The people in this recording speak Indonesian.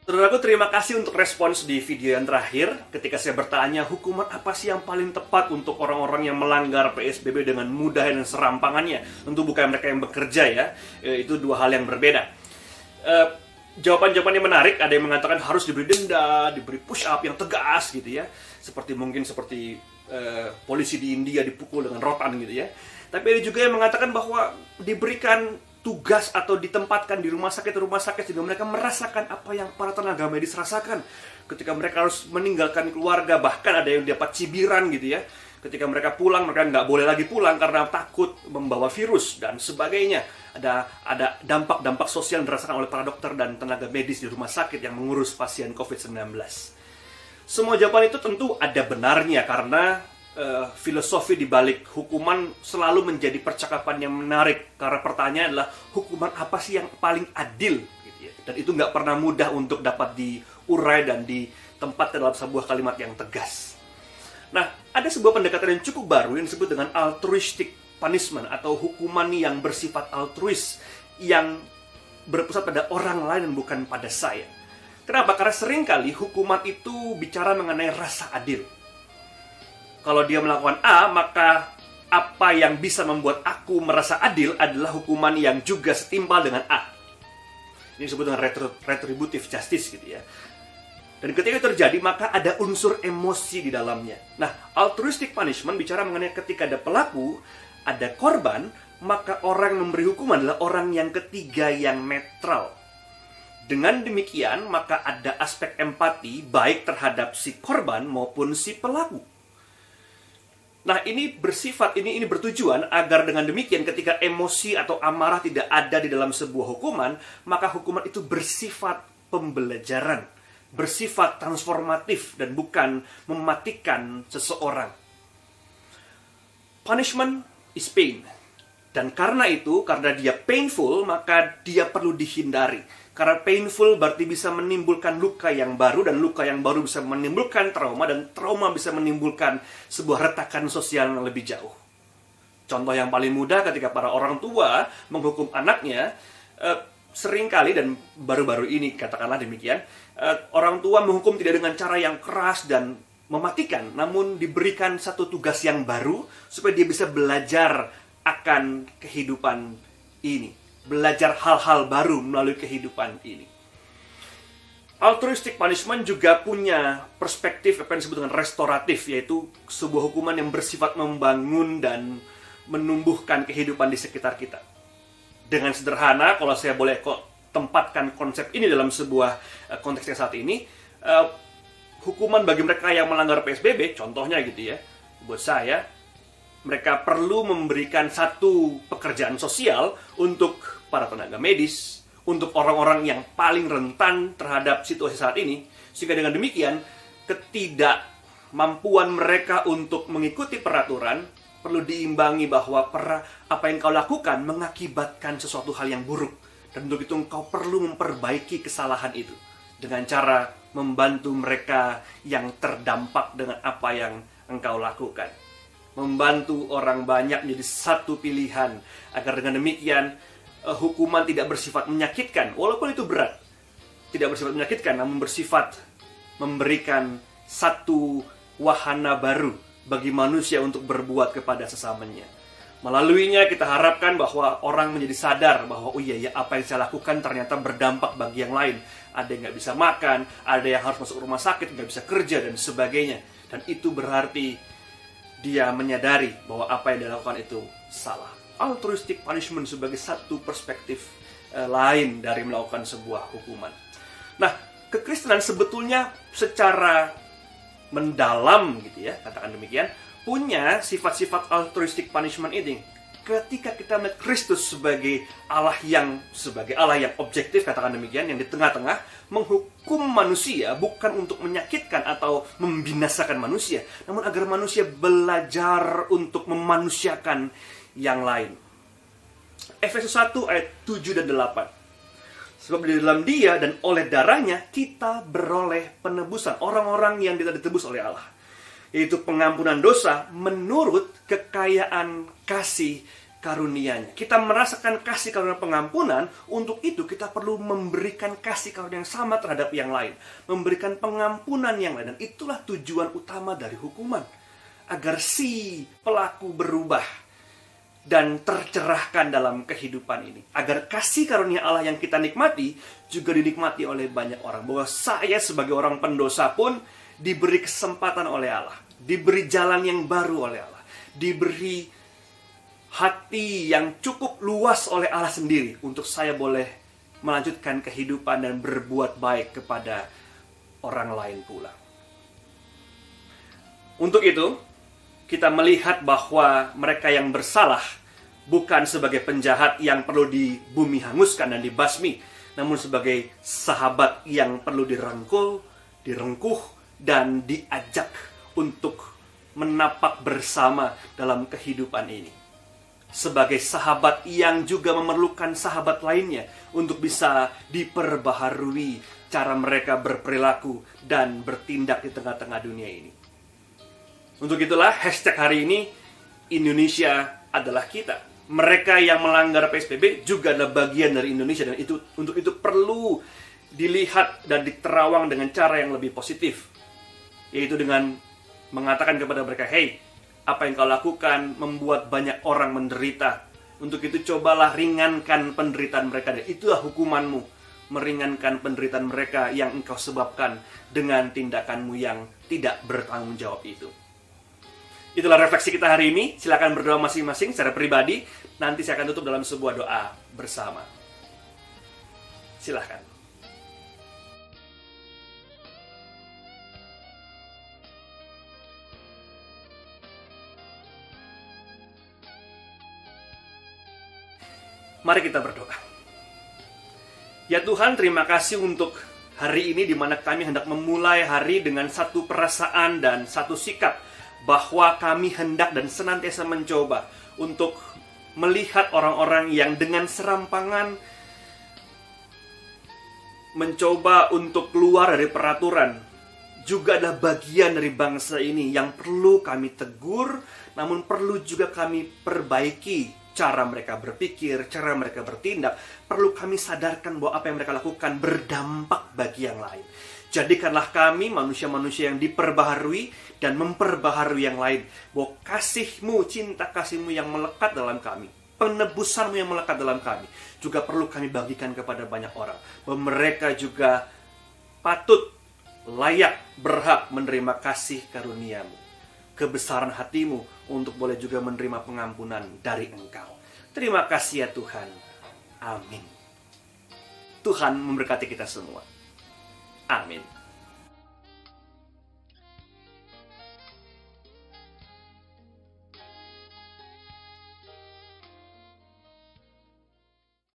Saudaraku, terima kasih untuk respons di video yang terakhir ketika saya bertanya hukuman apa sih yang paling tepat untuk orang-orang yang melanggar PSBB dengan mudah dan serampangannya. Tentu bukan mereka yang bekerja ya, itu dua hal yang berbeda. Jawaban-jawaban yang menarik, ada yang mengatakan harus diberi denda, diberi push up yang tegas gitu ya. Seperti polisi di India dipukul dengan rotan gitu ya. Tapi ada juga yang mengatakan bahwa diberikan tugas atau ditempatkan di rumah sakit sehingga mereka merasakan apa yang para tenaga medis rasakan ketika mereka harus meninggalkan keluarga, bahkan ada yang dapat cibiran gitu ya. Ketika mereka pulang, mereka nggak boleh lagi pulang karena takut membawa virus dan sebagainya. Ada dampak-dampak sosial yang dirasakan oleh para dokter dan tenaga medis di rumah sakit yang mengurus pasien COVID-19. Semua jawaban itu tentu ada benarnya karena filosofi di balik hukuman selalu menjadi percakapan yang menarik. Karena pertanyaan adalah hukuman apa sih yang paling adil gitu ya. Dan itu nggak pernah mudah untuk dapat diurai dan ditempatkan dalam sebuah kalimat yang tegas. Nah, ada sebuah pendekatan yang cukup baru yang disebut dengan altruistic punishment atau hukuman yang bersifat altruis, yang berpusat pada orang lain dan bukan pada saya. Kenapa? Karena seringkali hukuman itu bicara mengenai rasa adil. Kalau dia melakukan A, maka apa yang bisa membuat aku merasa adil adalah hukuman yang juga setimpal dengan A. Ini disebut dengan retributive justice gitu ya. Dan ketika itu terjadi, maka ada unsur emosi di dalamnya. Nah, altruistic punishment bicara mengenai ketika ada pelaku, ada korban, maka orang yang memberi hukuman adalah orang yang ketiga yang netral. Dengan demikian, maka ada aspek empati baik terhadap si korban maupun si pelaku. Nah, ini bertujuan agar dengan demikian ketika emosi atau amarah tidak ada di dalam sebuah hukuman, maka hukuman itu bersifat pembelajaran, bersifat transformatif dan bukan mematikan seseorang. Punishment is pain. Dan karena dia painful, maka dia perlu dihindari. Karena painful berarti bisa menimbulkan luka yang baru, dan luka yang baru bisa menimbulkan trauma, dan trauma bisa menimbulkan sebuah retakan sosial yang lebih jauh. Contoh yang paling mudah ketika para orang tua menghukum anaknya, seringkali dan baru-baru ini katakanlah demikian, orang tua menghukum tidak dengan cara yang keras dan mematikan, namun diberikan satu tugas yang baru supaya dia bisa belajar akan kehidupan ini. Belajar hal-hal baru melalui kehidupan ini. Altruistic punishment juga punya perspektif apa yang disebut dengan restoratif, yaitu sebuah hukuman yang bersifat membangun dan menumbuhkan kehidupan di sekitar kita. Dengan sederhana, kalau saya boleh tempatkan konsep ini dalam sebuah konteksnya saat ini, hukuman bagi mereka yang melanggar PSBB, contohnya gitu ya, buat saya, mereka perlu memberikan satu pekerjaan sosial untuk para tenaga medis, untuk orang-orang yang paling rentan terhadap situasi saat ini, sehingga dengan demikian ketidakmampuan mereka untuk mengikuti peraturan perlu diimbangi bahwa apa yang kau lakukan mengakibatkan sesuatu hal yang buruk, dan untuk itu engkau perlu memperbaiki kesalahan itu dengan cara membantu mereka yang terdampak dengan apa yang engkau lakukan. Membantu orang banyak menjadi satu pilihan, agar dengan demikian hukuman tidak bersifat menyakitkan, walaupun itu berat. Tidak bersifat menyakitkan, namun bersifat memberikan satu wahana baru bagi manusia untuk berbuat kepada sesamanya. Melaluinya kita harapkan bahwa orang menjadi sadar bahwa oh iya ya, apa yang saya lakukan ternyata berdampak bagi yang lain. Ada yang nggak bisa makan, ada yang harus masuk rumah sakit, nggak bisa kerja dan sebagainya. Dan itu berarti dia menyadari bahwa apa yang dilakukan itu salah. Altruistic punishment sebagai satu perspektif lain dari melakukan sebuah hukuman. Nah, kekristenan sebetulnya secara mendalam gitu ya, katakan demikian, punya sifat-sifat altruistic punishment ini. Ketika kita melihat Kristus sebagai Allah yang objektif, katakan demikian, yang di tengah-tengah menghukum manusia bukan untuk menyakitkan atau membinasakan manusia, namun agar manusia belajar untuk memanusiakan yang lain. Efesus 1 ayat 7 dan 8. Sebab di dalam Dia dan oleh darahnya kita beroleh penebusan, orang-orang yang tidak ditebus oleh Allah, yaitu pengampunan dosa menurut kekayaan kasih karunia-Nya. Kita merasakan kasih karunia pengampunan, untuk itu kita perlu memberikan kasih karunia yang sama terhadap yang lain. Memberikan pengampunan yang lain. Dan itulah tujuan utama dari hukuman. Agar si pelaku berubah dan tercerahkan dalam kehidupan ini. Agar kasih karunia Allah yang kita nikmati juga dinikmati oleh banyak orang. Bahwa saya sebagai orang pendosa pun diberi kesempatan oleh Allah. Diberi jalan yang baru oleh Allah. Diberi hati yang cukup luas oleh Allah sendiri untuk saya boleh melanjutkan kehidupan dan berbuat baik kepada orang lain pula. Untuk itu, kita melihat bahwa mereka yang bersalah bukan sebagai penjahat yang perlu di bumi hanguskan dan dibasmi, namun sebagai sahabat yang perlu dirangkul, direngkuh, dan diajak untuk menapak bersama dalam kehidupan ini. Sebagai sahabat yang juga memerlukan sahabat lainnya untuk bisa diperbaharui cara mereka berperilaku dan bertindak di tengah-tengah dunia ini. Untuk itulah hashtag hari ini, Indonesia adalah kita. Mereka yang melanggar PSBB juga adalah bagian dari Indonesia, dan untuk itu perlu dilihat dan diterawang dengan cara yang lebih positif, yaitu dengan mengatakan kepada mereka, hey, apa yang kau lakukan membuat banyak orang menderita. Untuk itu cobalah ringankan penderitaan mereka, dan itulah hukumanmu, meringankan penderitaan mereka yang engkau sebabkan dengan tindakanmu yang tidak bertanggung jawab itu. Itulah refleksi kita hari ini. Silakan berdoa masing-masing secara pribadi. Nanti saya akan tutup dalam sebuah doa bersama. Silakan. Mari kita berdoa. Ya Tuhan, terima kasih untuk hari ini di mana kami hendak memulai hari dengan satu perasaan dan satu sikap bahwa kami hendak dan senantiasa mencoba untuk melihat orang-orang yang dengan serampangan mencoba untuk keluar dari peraturan juga adalah bagian dari bangsa ini yang perlu kami tegur, namun perlu juga kami perbaiki cara mereka berpikir, cara mereka bertindak. Perlu kami sadarkan bahwa apa yang mereka lakukan berdampak bagi yang lain. Jadikanlah kami manusia-manusia yang diperbaharui dan memperbaharui yang lain. Bahwa kasih-Mu, cinta kasih-Mu yang melekat dalam kami, penebusan-Mu yang melekat dalam kami, juga perlu kami bagikan kepada banyak orang. Bahwa mereka juga patut, layak, berhak menerima kasih karunia-Mu, kebesaran hati-Mu untuk boleh juga menerima pengampunan dari Engkau. Terima kasih ya Tuhan. Amin. Tuhan memberkati kita semua. Amin.